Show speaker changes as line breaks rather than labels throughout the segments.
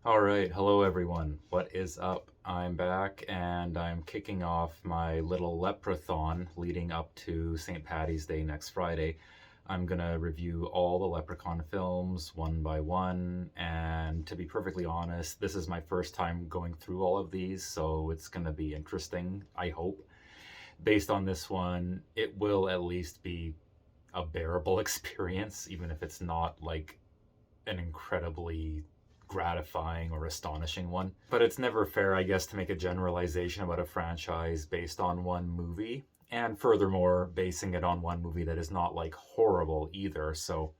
All right, hello everyone. What is up? I'm back and I'm kicking off my little Leprechaun leading up to St. Patty's Day next Friday. I'm gonna review all the Leprechaun films one by one, and to be perfectly honest, this is my first time going through all of these, so it's gonna be interesting, I hope. Based on this one, it will at least be a bearable experience, even if it's not like an incredibly gratifying or astonishing one. But it's never fair, I guess, to make a generalization about a franchise based on one movie. And furthermore, basing it on one movie that is not like horrible either. So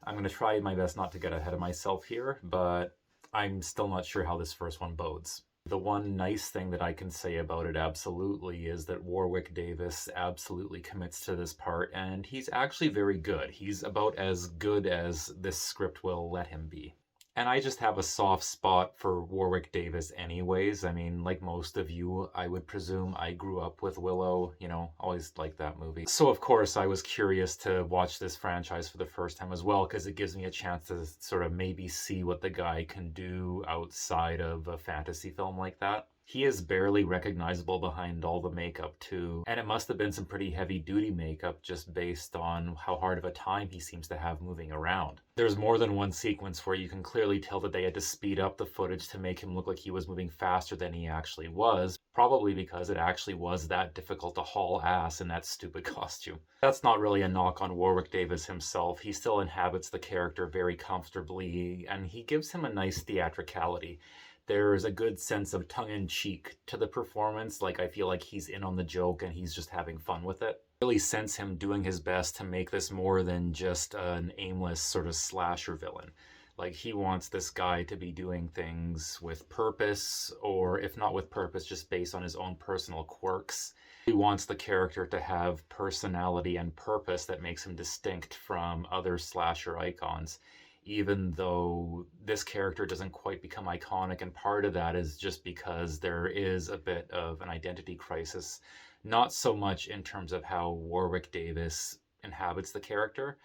I'm going to try my best not to get ahead of myself here, but I'm still not sure how this first one bodes. The one nice thing that I can say about it absolutely is that Warwick Davis absolutely commits to this part, and he's actually very good. He's about as good as this script will let him be. And I just have a soft spot for Warwick Davis anyways. I mean, like most of you, I would presume I grew up with Willow, always liked that movie. So of course I was curious to watch this franchise for the first time as well, because it gives me a chance to sort of maybe see what the guy can do outside of a fantasy film like that. He is barely recognizable behind all the makeup too, and it must have been some pretty heavy duty makeup just based on how hard of a time he seems to have moving around. There's more than one sequence where you can clearly tell that they had to speed up the footage to make him look like he was moving faster than he actually was, probably because it actually was that difficult to haul ass in that stupid costume. That's not really a knock on Warwick Davis himself. He still inhabits the character very comfortably, and he gives him a nice theatricality. There's a good sense of tongue-in-cheek to the performance. Like, I feel like he's in on the joke and he's just having fun with it. I really sense him doing his best to make this more than just an aimless sort of slasher villain. Like, he wants this guy to be doing things with purpose, or if not with purpose, just based on his own personal quirks. He wants the character to have personality and purpose that makes him distinct from other slasher icons, even though this character doesn't quite become iconic, and part of that is just because there is a bit of an identity crisis, not so much in terms of how Warwick Davis inhabits the character,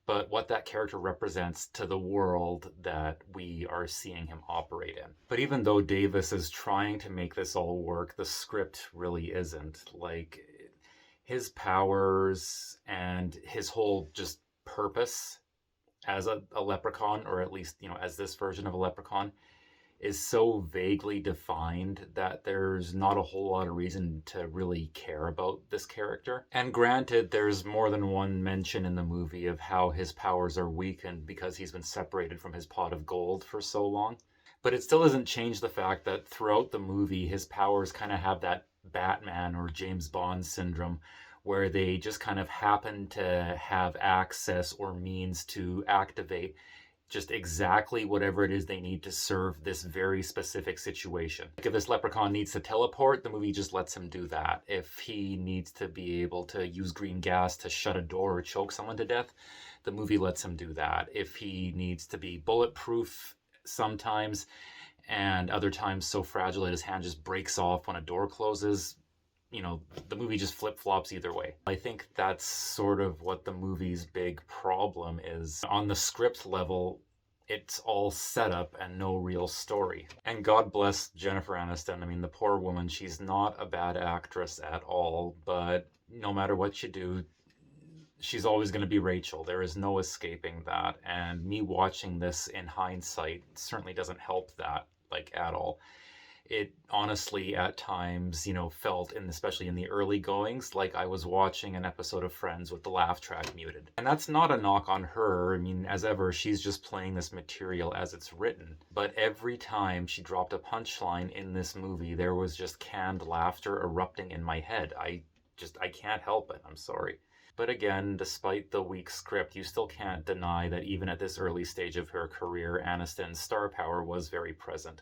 but what that character represents to the world that we are seeing him operate in. But even though Davis is trying to make this all work, the script really isn't. Like, his powers and his whole just purpose as a leprechaun, or at least, as this version of a leprechaun, is so vaguely defined that there's not a whole lot of reason to really care about this character. And granted, there's more than one mention in the movie of how his powers are weakened because he's been separated from his pot of gold for so long. But it still doesn't change the fact that throughout the movie, his powers kind of have that Batman or James Bond syndrome, where they just kind of happen to have access or means to activate just exactly whatever it is they need to serve this very specific situation. Like, if this leprechaun needs to teleport, the movie just lets him do that. If he needs to be able to use green gas to shut a door or choke someone to death, the movie lets him do that. If he needs to be bulletproof sometimes, and other times so fragile that his hand just breaks off when a door closes, the movie just flip-flops either way. I think that's sort of what the movie's big problem is. On the script level, it's all setup and no real story. And God bless Jennifer Aniston. I mean, the poor woman, she's not a bad actress at all, but no matter what you do, she's always going to be Rachel. There is no escaping that. And me watching this in hindsight certainly doesn't help that, like, at all. It honestly at times, felt, especially in the early goings, like I was watching an episode of Friends with the laugh track muted. And that's not a knock on her. I mean, as ever, she's just playing this material as it's written. But every time she dropped a punchline in this movie, there was just canned laughter erupting in my head. I can't help it. I'm sorry. But again, despite the weak script, you still can't deny that even at this early stage of her career, Aniston's star power was very present.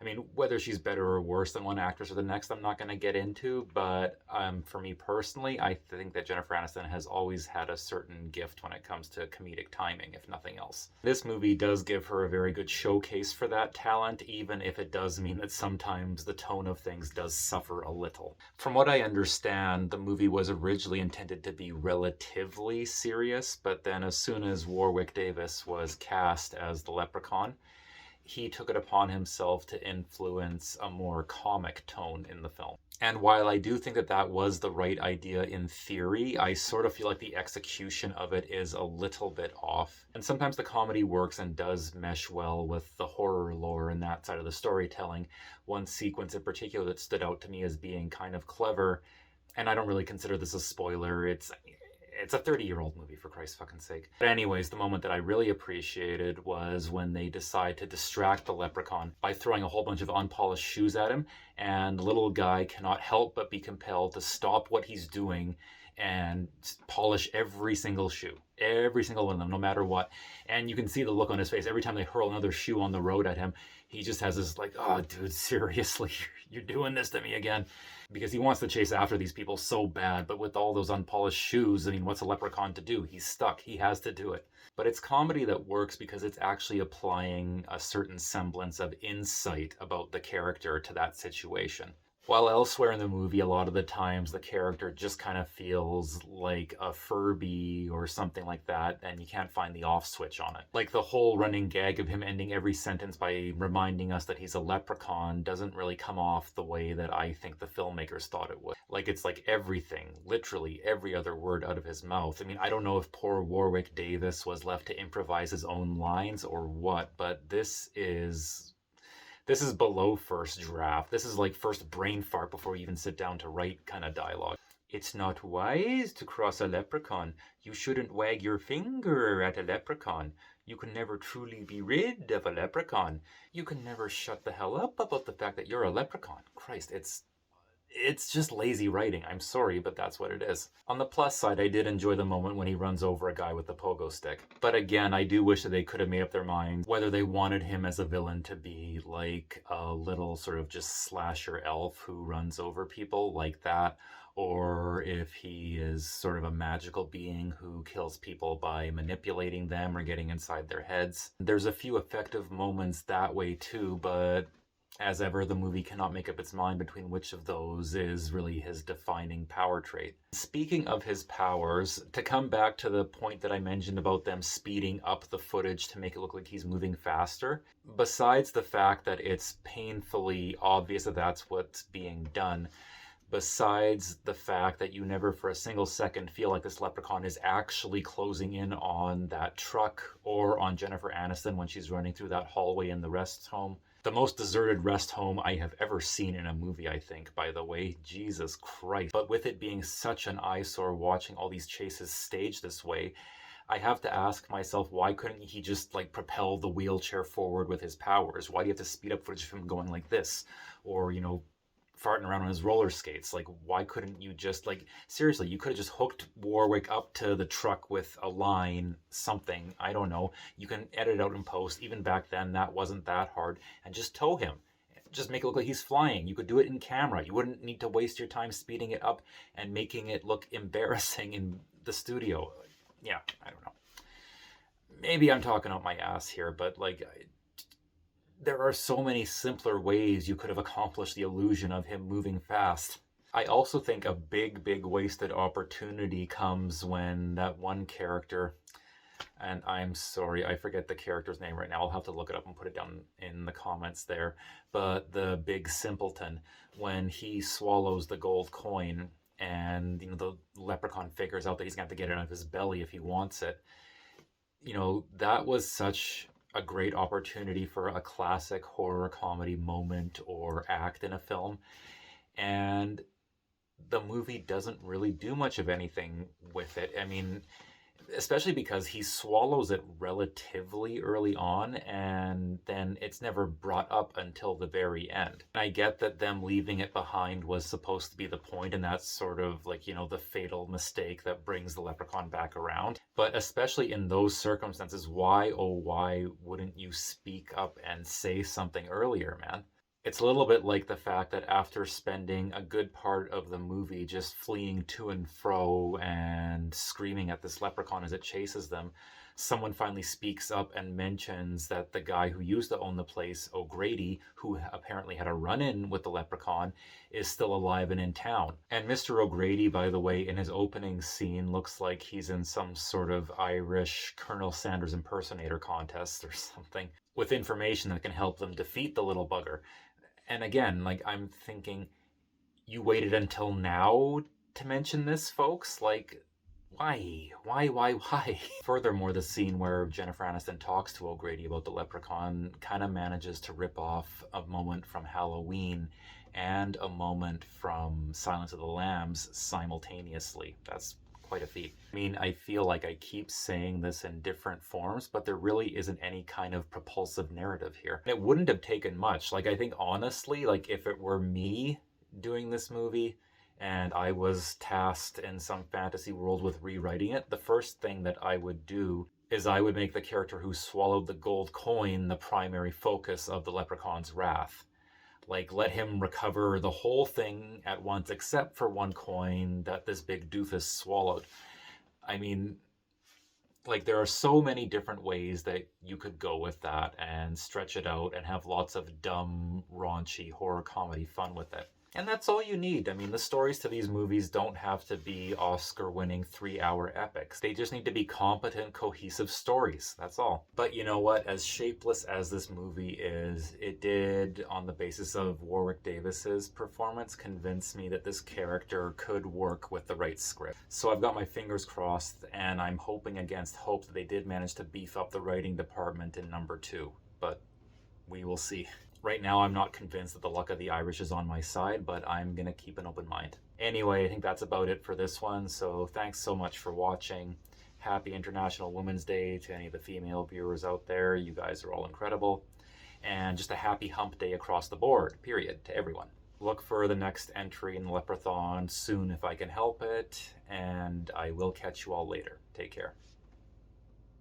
I mean, whether she's better or worse than one actress or the next, I'm not going to get into, but for me personally, I think that Jennifer Aniston has always had a certain gift when it comes to comedic timing, if nothing else. This movie does give her a very good showcase for that talent, even if it does mean that sometimes the tone of things does suffer a little. From what I understand, the movie was originally intended to be relatively serious, but then as soon as Warwick Davis was cast as the Leprechaun, he took it upon himself to influence a more comic tone in the film. And while I do think that that was the right idea in theory, I sort of feel like the execution of it is a little bit off. And sometimes the comedy works and does mesh well with the horror lore and that side of the storytelling. One sequence in particular that stood out to me as being kind of clever, and I don't really consider this a spoiler, it's a 30-year-old movie, for Christ's fucking sake. But anyways, the moment that I really appreciated was when they decide to distract the leprechaun by throwing a whole bunch of unpolished shoes at him, and the little guy cannot help but be compelled to stop what he's doing and polish every single shoe. Every single one of them, no matter what. And you can see the look on his face. Every time they hurl another shoe on the road at him, he just has this like, oh, dude, seriously, you're doing this to me again. Because he wants to chase after these people so bad, but with all those unpolished shoes, I mean, what's a leprechaun to do? He's stuck. He has to do it. But it's comedy that works because it's actually applying a certain semblance of insight about the character to that situation. While elsewhere in the movie, a lot of the times the character just kind of feels like a Furby or something like that, and you can't find the off switch on it. Like the whole running gag of him ending every sentence by reminding us that he's a leprechaun doesn't really come off the way that I think the filmmakers thought it would. Like it's like everything, literally every other word out of his mouth. I mean, I don't know if poor Warwick Davis was left to improvise his own lines or what, but this is below first draft. This is like first brain fart before you even sit down to write kind of dialogue. It's not wise to cross a leprechaun. You shouldn't wag your finger at a leprechaun. You can never truly be rid of a leprechaun. You can never shut the hell up about the fact that you're a leprechaun. Christ, it's just lazy writing. I'm sorry, but that's what it is. On the plus side, I did enjoy the moment when he runs over a guy with the pogo stick. But again, I do wish that they could have made up their minds whether they wanted him as a villain to be like a little sort of just slasher elf who runs over people like that, or if he is sort of a magical being who kills people by manipulating them or getting inside their heads. There's a few effective moments that way too, but as ever, the movie cannot make up its mind between which of those is really his defining power trait. Speaking of his powers, to come back to the point that I mentioned about them speeding up the footage to make it look like he's moving faster, besides the fact that it's painfully obvious that that's what's being done, besides the fact that you never for a single second feel like this leprechaun is actually closing in on that truck or on Jennifer Aniston when she's running through that hallway in the rest home. The most deserted rest home I have ever seen in a movie, I think, by the way. Jesus Christ. But with it being such an eyesore watching all these chases staged this way, I have to ask myself, why couldn't he just like propel the wheelchair forward with his powers? Why do you have to speed up footage of him going like this? Or, you know, farting around on his roller skates? Like, why couldn't you just, like, seriously, you could have just hooked Warwick up to the truck with a line, something, I don't know. You can edit it out in post. Even back then, that wasn't that hard. And just tow him. Just make it look like he's flying. You could do it in camera. You wouldn't need to waste your time speeding it up and making it look embarrassing in the studio. Yeah, I don't know. Maybe I'm talking out my ass here, but, like, there are so many simpler ways you could have accomplished the illusion of him moving fast. I also think a big wasted opportunity comes when that one character, and I'm sorry, I forget the character's name right now. I'll have to look it up and put it down in the comments there. But the big simpleton, when he swallows the gold coin and, you know, the leprechaun figures out that he's going to have to get it out of his belly if he wants it. You know, that was such a great opportunity for a classic horror comedy moment or act in a film, and the movie doesn't really do much of anything with it. I mean, especially because he swallows it relatively early on, and then it's never brought up until the very end. I get that them leaving it behind was supposed to be the point, and that's sort of like, you know, the fatal mistake that brings the leprechaun back around. But especially in those circumstances, why, oh why wouldn't you speak up and say something earlier, man? It's a little bit like the fact that after spending a good part of the movie just fleeing to and fro and screaming at this leprechaun as it chases them, someone finally speaks up and mentions that the guy who used to own the place, O'Grady, who apparently had a run-in with the Leprechaun, is still alive and in town. And Mr. O'Grady, by the way, in his opening scene looks like he's in some sort of Irish Colonel Sanders impersonator contest or something, with information that can help them defeat the little bugger. And again, like, I'm thinking, you waited until now to mention this, folks? Like, why? Why? Furthermore, the scene where Jennifer Aniston talks to O'Grady about the Leprechaun kind of manages to rip off a moment from Halloween and a moment from Silence of the Lambs simultaneously. That's quite a feat. I mean, I feel like I keep saying this in different forms, but there really isn't any kind of propulsive narrative here. It wouldn't have taken much. Like, I think honestly, like, if it were me doing this movie and I was tasked in some fantasy world with rewriting it, the first thing that I would do is I would make the character who swallowed the gold coin the primary focus of the Leprechaun's wrath. Like, let him recover the whole thing at once, except for one coin that this big doofus swallowed. I mean, like, there are so many different ways that you could go with that and stretch it out and have lots of dumb, raunchy horror comedy fun with it. And that's all you need. I mean, the stories to these movies don't have to be Oscar-winning 3-hour epics. They just need to be competent, cohesive stories. That's all. But you know what? As shapeless as this movie is, it did, on the basis of Warwick Davis's performance, convince me that this character could work with the right script. So I've got my fingers crossed, and I'm hoping against hope that they did manage to beef up the writing department in number 2. But we will see. Right now, I'm not convinced that the luck of the Irish is on my side, but I'm going to keep an open mind. Anyway, I think that's about it for this one, so thanks so much for watching. Happy International Women's Day to any of the female viewers out there. You guys are all incredible. And just a happy hump day across the board, period, to everyone. Look for the next entry in the Leprechaun soon if I can help it, and I will catch you all later. Take care.